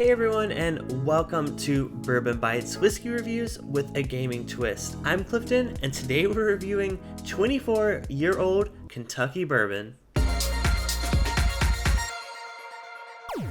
Hey everyone, and welcome to Bourbon Bites Whiskey Reviews with a gaming twist. I'm Clifton, and today we're reviewing 24-year-old Kentucky bourbon.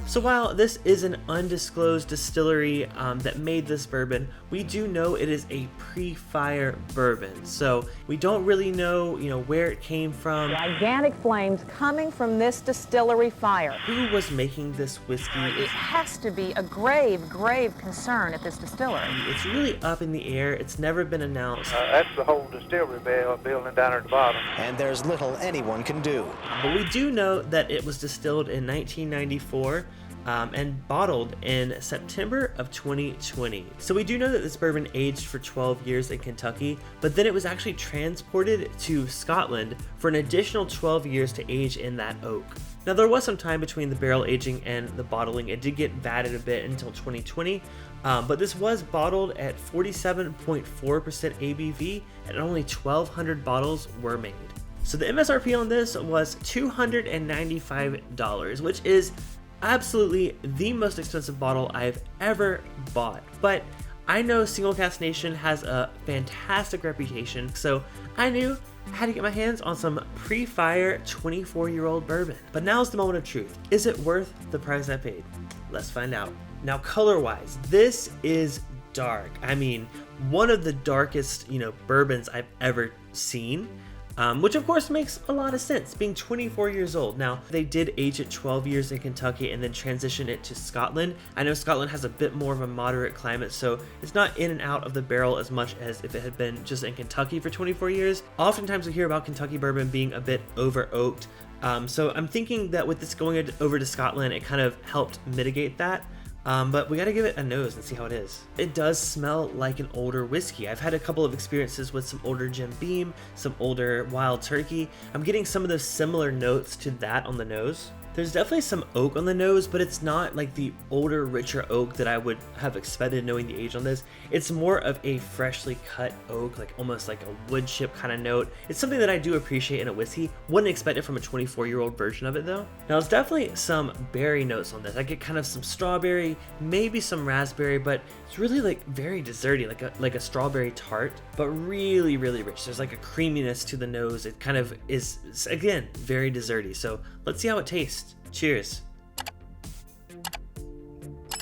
So while this is an undisclosed distillery that made this bourbon, we do know it is a pre-fire bourbon. So we don't really know, where it came from. Gigantic flames coming from this distillery fire. Who was making this whiskey? It has to be a grave concern at this distillery. It's really up in the air. It's never been announced. That's the whole distillery building down at the bottom. And there's little anyone can do. But we do know that it was distilled in 1994. And bottled in September of 2020. So we do know that this bourbon aged for 12 years in Kentucky, but then it was actually transported to Scotland for an additional 12 years to age in that oak. Now there was some time between the barrel aging and the bottling. It did get vatted a bit until 2020, but this was bottled at 47.4% ABV and only 1,200 bottles were made. So the MSRP on this was $295, which is absolutely the most expensive bottle I've ever bought. But I know Single Cask Nation has a fantastic reputation, so I knew I had to get my hands on some pre-fire 24-year-old bourbon. But now's the moment of truth. Is it worth the price I paid? Let's find out. Now, color-wise, this is dark. I mean, one of the darkest, bourbons I've ever seen. Which of course makes a lot of sense, being 24 years old. Now, they did age it 12 years in Kentucky and then transition it to Scotland. I know Scotland has a bit more of a moderate climate, so it's not in and out of the barrel as much as if it had been just in Kentucky for 24 years. Oftentimes we hear about Kentucky bourbon being a bit over-oaked, so I'm thinking that with this going over to Scotland, it kind of helped mitigate that. But we gotta give it a nose and see how it is. It does smell like an older whiskey. I've had a couple of experiences with some older Jim Beam, some older Wild Turkey. I'm getting some of those similar notes to that on the nose. There's definitely some oak on the nose, but it's not like the older, richer oak that I would have expected knowing the age on this. It's more of a freshly cut oak, like almost like a wood chip kind of note. It's something that I do appreciate in a whiskey. Wouldn't expect it from a 24-year-old version of it though. Now there's definitely some berry notes on this. I get kind of some strawberry, maybe some raspberry, but it's really like very desserty, like a strawberry tart, but really, really rich. There's like a creaminess to the nose. It kind of is, again, very desserty. So let's see how it tastes. Cheers.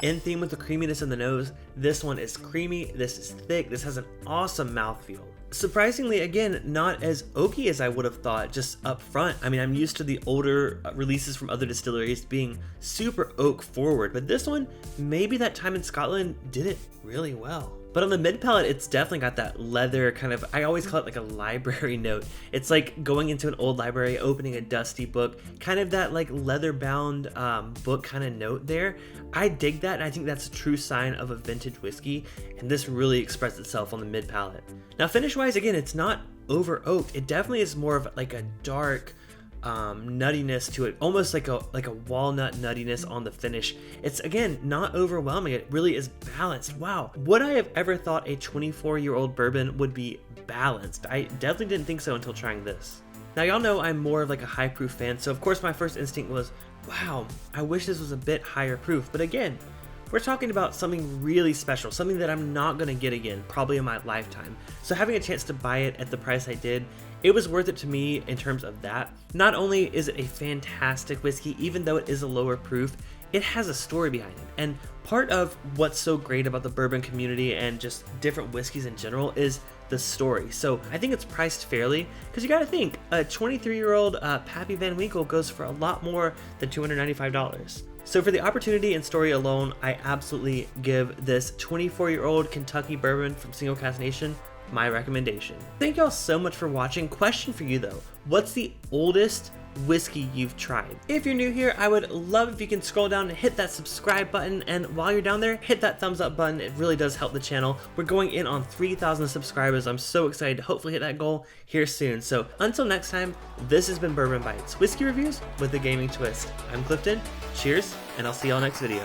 In theme with the creaminess in the nose, this one is creamy, this is thick, this has an awesome mouthfeel. Surprisingly, again, not as oaky as I would have thought just up front. I mean, I'm used to the older releases from other distilleries being super oak forward, but this one, maybe that time in Scotland did it really well. But on the mid palate, it's definitely got that leather kind of, I always call it like a library note. It's like going into an old library, opening a dusty book, kind of that like leather bound book kind of note there. I dig that, and I think that's a true sign of a vintage whiskey, and this really expressed itself on the mid palate. Now finish wise, again, it's not over oaked. It definitely is more of like a dark, nuttiness to it, almost like a walnut nuttiness on the finish. It's again not overwhelming. It really is balanced. Wow, would I have ever thought a 24-year-old bourbon would be balanced? I definitely didn't think so until trying this. Now y'all know I'm more of like a high proof fan, so of course my first instinct was, wow, I wish this was a bit higher proof. But again, we're talking about something really special, something that I'm not gonna get again, probably in my lifetime. So having a chance to buy it at the price I did, it was worth it to me in terms of that. Not only is it a fantastic whiskey, even though it is a lower proof, it has a story behind it. And part of what's so great about the bourbon community and just different whiskeys in general is the story. So I think it's priced fairly, because you gotta think, a 23-year-old Pappy Van Winkle goes for a lot more than $295. So for the opportunity and story alone, I absolutely give this 24-year-old Kentucky bourbon from Single Cask Nation my recommendation. Thank y'all so much for watching. Question for you though, what's the oldest whiskey you've tried? If you're new here, I would love if you can scroll down and hit that subscribe button, and while you're down there, hit that thumbs up button. It really does help the channel. We're going in on 3,000 subscribers. I'm so excited to hopefully hit that goal here soon. So until next time, this has been Bourbon Bites, whiskey reviews with a gaming twist. I'm Clifton, cheers, and I'll see y'all next video.